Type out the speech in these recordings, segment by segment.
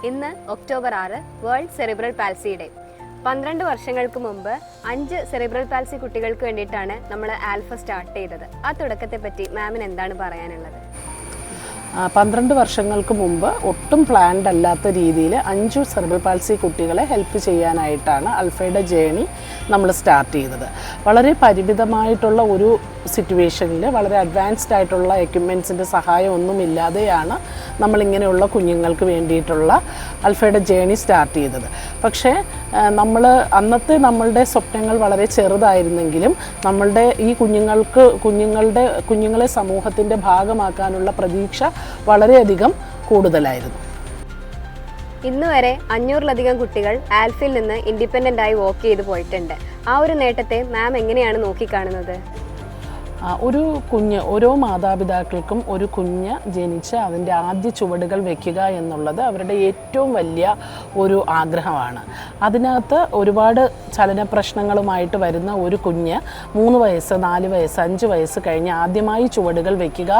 ഇന്ന് October 6 world cerebral പാൽസി day. 12 വർഷങ്ങൾക്ക് മുമ്പ് 5 സെറിബ്രൽ പാൽസി കുട്ടികൾക്ക് വേണ്ടിയിട്ടാണ് നമ്മൾ ആൽഫ സ്റ്റാർട്ട് ചെയ്തത്. ആ തുടക്കത്തെ പറ്റി മാമിന് എന്താണ് പറയാനുള്ളത്? 12 വർഷങ്ങൾക്ക് മുമ്പ് ഒട്ടും പ്ലാൻഡ് അല്ലാത്ത രീതിയിൽ 5 സെറിബ്രൽ പാൽസി കുട്ടികളെ ഹെൽപ്പ് ചെയ്യാനായിട്ടാണ് അൽഫയുടെ ജേണി നമ്മൾ സ്റ്റാർട്ട് ചെയ്തത്. വളരെ പരിമിതമായിട്ടുള്ള ഒരു സിറ്റുവേഷനിൽ വളരെ അഡ്വാൻസ്ഡ് ആയിട്ടുള്ള എക്യുപ്മെൻറ്റ്സിൻ്റെ സഹായം ഒന്നുമില്ലാതെയാണ് നമ്മളിങ്ങനെയുള്ള കുഞ്ഞുങ്ങൾക്ക് വേണ്ടിയിട്ടുള്ള അൽഫയുടെ ജേണി സ്റ്റാർട്ട് ചെയ്തത്. പക്ഷേ നമ്മളുടെ സ്വപ്നങ്ങൾ വളരെ ചെറുതായിരുന്നെങ്കിലും നമ്മളുടെ ഈ കുഞ്ഞുങ്ങളെ സമൂഹത്തിൻ്റെ ഭാഗമാക്കാനുള്ള പ്രതീക്ഷ വളരെയധികം കൂടുതലായിരുന്നു. ഇന്ന് വരെ 500-ലധികം കുട്ടികൾ ആൽഫയിൽ നിന്ന് ഇൻഡിപെൻഡൻ്റ് ആയി വോക്ക് ചെയ്ത് പോയിട്ടുണ്ട്. ആ ഒരു നേട്ടത്തെ മാം എങ്ങനെയാണ് നോക്കിക്കാണുന്നത്? ഓരോ മാതാപിതാക്കൾക്കും ഒരു കുഞ്ഞ് ജനിച്ച് അതിൻ്റെ ആദ്യ ചുവടുകൾ വയ്ക്കുക എന്നുള്ളത് അവരുടെ ഏറ്റവും വലിയ ഒരു ആഗ്രഹമാണ്. അതിനകത്ത് ഒരുപാട് ചലന പ്രശ്നങ്ങളുമായിട്ട് വരുന്ന ഒരു കുഞ്ഞ് 3 വയസ്സ് 4 വയസ്സ് 5 വയസ്സ് കഴിഞ്ഞ് ആദ്യമായി ചുവടുകൾ വയ്ക്കുക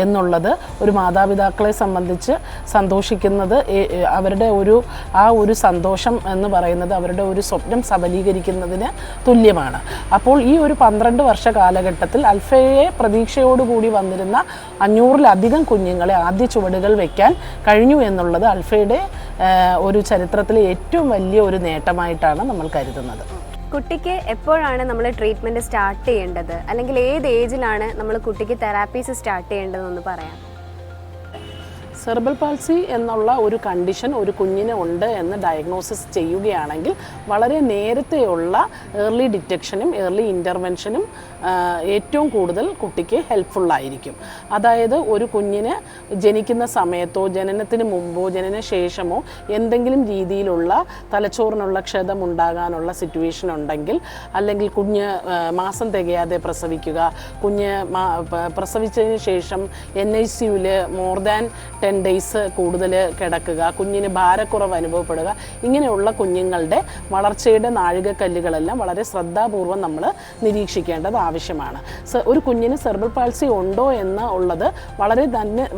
എന്നുള്ളത് ഒരു മാതാപിതാക്കളെ സംബന്ധിച്ച് സന്തോഷിക്കുന്നത് അവരുടെ ഒരു സന്തോഷം എന്ന് പറയുന്നത് അവരുടെ ഒരു സ്വപ്നം സബലീകരിക്കുന്നതിന് തുല്യമാണ്. അപ്പോൾ ഈ ഒരു 12 വർഷ കാലഘട്ടത്തിൽ അൽഫയെ പ്രതീക്ഷയോടുകൂടി വന്നിരുന്ന 500-ലധികം കുഞ്ഞുങ്ങളെ ആദ്യ ചുവടുകൾ വയ്ക്കാൻ കഴിഞ്ഞു എന്നുള്ളത് അൽഫയുടെ ഒരു ചരിത്രത്തിലെ ഏറ്റവും വലിയ ഒരു നേട്ടമായിട്ടാണ് നമ്മൾ കരുതുന്നത്. കുട്ടിക്ക് എപ്പോഴാണ് നമ്മൾ ട്രീറ്റ്മെൻറ്റ് സ്റ്റാർട്ട് ചെയ്യേണ്ടത്, അല്ലെങ്കിൽ ഏത് ഏജിലാണ് നമ്മൾ കുട്ടിക്ക് തെറാപ്പീസ് സ്റ്റാർട്ട് ചെയ്യേണ്ടതെന്ന് പറയാം? സെറിബ്രൽ പാൽസി എന്നുള്ള ഒരു കണ്ടീഷൻ ഒരു കുഞ്ഞിന് ഉണ്ട് എന്ന് ഡയഗ്നോസിസ് ചെയ്യുകയാണെങ്കിൽ വളരെ നേരത്തെയുള്ള ഏർലി ഡിറ്റക്ഷനും ഏർലി ഇൻ്റർവെൻഷനും ഏറ്റവും കൂടുതൽ കുട്ടിക്ക് ഹെൽപ്ഫുള്ളായിരിക്കും. അതായത് ഒരു കുഞ്ഞിന് ജനിക്കുന്ന സമയത്തോ ജനനത്തിന് മുമ്പോ ജനനശേഷമോ എന്തെങ്കിലും രീതിയിലുള്ള തലച്ചോറിനുള്ള ക്ഷതം ഉണ്ടാകാനുള്ള സിറ്റുവേഷൻ ഉണ്ടെങ്കിൽ, അല്ലെങ്കിൽ കുഞ്ഞ് മാസം തികയാതെ പ്രസവിക്കുക, കുഞ്ഞ് പ്രസവിച്ചതിന് ശേഷം NICUവിൽ മോർ ദാൻ 10 ഡേയ്സ് കൂടുതൽ കിടക്കുക, കുഞ്ഞിന് ഭാരക്കുറവ് അനുഭവപ്പെടുക, ഇങ്ങനെയുള്ള കുഞ്ഞുങ്ങളുടെ വളർച്ചയുടെ നാഴികക്കല്ലുകളെല്ലാം വളരെ ശ്രദ്ധാപൂർവം നമ്മൾ നിരീക്ഷിക്കേണ്ടത് ആവശ്യമാണ്. ഒരു കുഞ്ഞിന് സെറിബ്രൽ പാൽസി ഉണ്ടോ എന്ന് ഉള്ളത്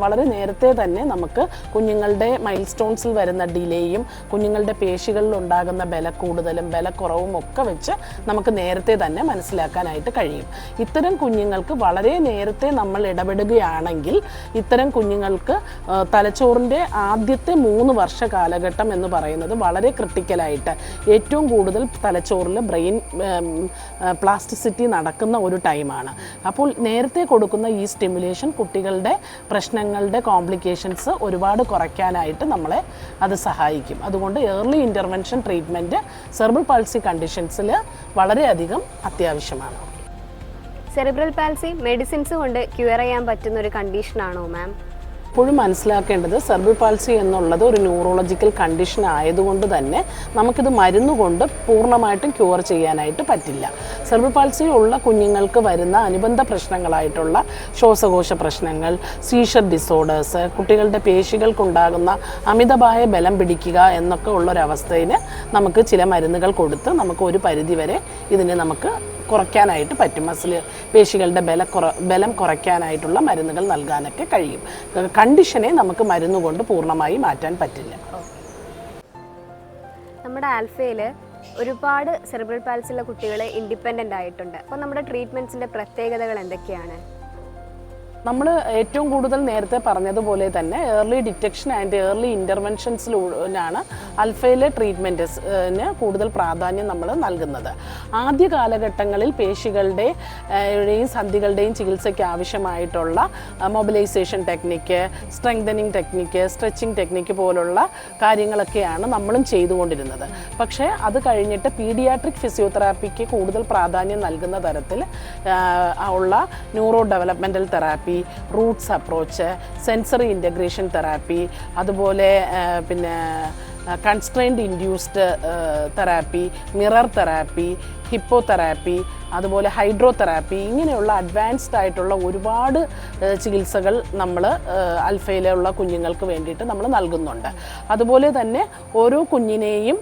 വളരെ നേരത്തെ തന്നെ നമുക്ക് കുഞ്ഞുങ്ങളുടെ മൈൽ സ്റ്റോൺസിൽ വരുന്ന ഡിലേയും കുഞ്ഞുങ്ങളുടെ പേശികളിൽ ഉണ്ടാകുന്ന ബലക്കൂടുതലും ബലക്കുറവും ഒക്കെ വെച്ച് നമുക്ക് നേരത്തെ തന്നെ മനസ്സിലാക്കാനായിട്ട് കഴിയും. ഇത്തരം കുഞ്ഞുങ്ങൾക്ക് വളരെ നേരത്തെ നമ്മൾ ഇടപെടുകയാണെങ്കിൽ ഇത്തരം കുഞ്ഞുങ്ങൾക്ക് തലച്ചോറിൻ്റെ ആദ്യത്തെ 3 വർഷ കാലഘട്ടം എന്ന് പറയുന്നത് വളരെ ക്രിട്ടിക്കലായിട്ട് ഏറ്റവും കൂടുതൽ തലച്ചോറിൽ ബ്രെയിൻ പ്ലാസ്റ്റിസിറ്റി നടക്കുന്ന ഒരു ടൈമാണ്. അപ്പോൾ നേരത്തെ കൊടുക്കുന്ന ഈ സ്റ്റിമുലേഷൻ കുട്ടികളുടെ പ്രശ്നങ്ങളുടെ കോംപ്ലിക്കേഷൻസ് ഒരുപാട് കുറയ്ക്കാനായിട്ട് നമ്മളെ അത് സഹായിക്കും. അതുകൊണ്ട് early intervention treatment cerebral palsy കണ്ടീഷൻസിൽ വളരെയധികം അത്യാവശ്യമാണ്. സെറിബ്രൽ പാൽസി മെഡിസിൻസ് കൊണ്ട് ക്യൂർ ചെയ്യാൻ പറ്റുന്ന ഒരു കണ്ടീഷനാണോ മാം? എപ്പോഴും മനസ്സിലാക്കേണ്ടത് സെറിബ്രൽ പാൽസി എന്നുള്ളത് ഒരു ന്യൂറോളജിക്കൽ കണ്ടീഷൻ ആയതുകൊണ്ട് തന്നെ നമുക്കിത് മരുന്നുകൊണ്ട് പൂർണ്ണമായിട്ടും ക്യൂർ ചെയ്യാനായിട്ട് പറ്റില്ല. സെറിബ്രൽ പാൽസി ഉള്ള കുഞ്ഞുങ്ങൾക്ക് വരുന്ന അനുബന്ധ പ്രശ്നങ്ങളായിട്ടുള്ള ശ്വാസകോശ പ്രശ്നങ്ങൾ, സീഷർ ഡിസോർഡേഴ്സ്, കുട്ടികളുടെ പേശികൾക്കുണ്ടാകുന്ന അമിതമായ ബലം പിടിക്കുക എന്നൊക്കെ ഉള്ളൊരവസ്ഥയിൽ നമുക്ക് ചില മരുന്നുകൾ കൊടുത്ത് നമുക്ക് ഒരു പരിധിവരെ ഇതിനെ നമുക്ക് കുറയ്ക്കാനായിട്ട് പറ്റും. പേശികളുടെ ബലം കുറയ്ക്കാനായിട്ടുള്ള മരുന്നുകൾ നൽകാനൊക്കെ കഴിയും. കണ്ടീഷനെ നമുക്ക് മരുന്നുകൊണ്ട് പൂർണ്ണമായി മാറ്റാൻ പറ്റില്ല. നമ്മുടെ ആൽഫയിൽ ഒരുപാട് സെറിബ്രൽ പാൽസിയുള്ള കുട്ടികളെ ഇൻഡിപെൻഡൻ്റ് ആയിട്ടുണ്ട്. അപ്പോൾ നമ്മുടെ ട്രീറ്റ്മെൻറ്റ്സിൻ്റെ പ്രത്യേകതകൾ എന്തൊക്കെയാണ്? നമ്മൾ ഏറ്റവും കൂടുതൽ നേരത്തെ പറഞ്ഞതുപോലെ തന്നെ ഏർലി ഡിറ്റക്ഷൻ ആൻഡ് ഏർലി ഇൻ്റർവെൻഷൻസിലാണ് അൽഫയിലെ ട്രീറ്റ്മെൻറ്റിന് കൂടുതൽ പ്രാധാന്യം നമ്മൾ നൽകുന്നത്. ആദ്യ കാലഘട്ടങ്ങളിൽ പേശികളുടെയും സന്ധികളുടെയും ചികിത്സയ്ക്ക് ആവശ്യമായിട്ടുള്ള mobilisation technique, strengthening technique, stretching technique പോലുള്ള കാര്യങ്ങളൊക്കെയാണ് നമ്മളും ചെയ്തുകൊണ്ടിരുന്നത്. പക്ഷേ അത് കഴിഞ്ഞിട്ട് പീഡിയാട്രിക് ഫിസിയോതെറാപ്പിക്ക് കൂടുതൽ പ്രാധാന്യം നൽകുന്ന തരത്തിൽ ഉള്ള neuro developmental therapy, Roots approach, sensory integration therapy, അതുപോലെ പിന്നെ constrained induced therapy, mirror therapy, Hippo therapy, അതുപോലെ ഹൈഡ്രോതെറാപ്പി, ഇങ്ങനെയുള്ള അഡ്വാൻസ്ഡ് ആയിട്ടുള്ള ഒരുപാട് ചികിത്സകൾ നമ്മൾ അൽഫയിലുള്ള കുഞ്ഞുങ്ങൾക്ക് വേണ്ടിയിട്ട് നമ്മൾ നൽകുന്നുണ്ട്. അതുപോലെ തന്നെ ഓരോ കുഞ്ഞിനെയും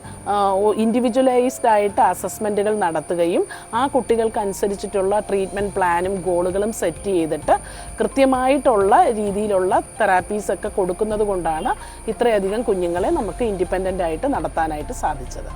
ഇൻഡിവിജ്വലൈസ്ഡ് ആയിട്ട് അസസ്മെൻറ്റുകൾ നടത്തുകയും ആ കുട്ടികൾക്കനുസരിച്ചിട്ടുള്ള ട്രീറ്റ്മെൻറ്റ് പ്ലാനും ഗോളുകളും സെറ്റ് ചെയ്തിട്ട് കൃത്യമായിട്ടുള്ള രീതിയിലുള്ള തെറാപ്പീസൊക്കെ കൊടുക്കുന്നത് കൊണ്ടാണ് ഇത്രയധികം കുഞ്ഞുങ്ങളെ നമുക്ക് ഇൻഡിപെൻഡൻ്റ് ആയിട്ട് നടത്താനായിട്ട് സാധിച്ചത്.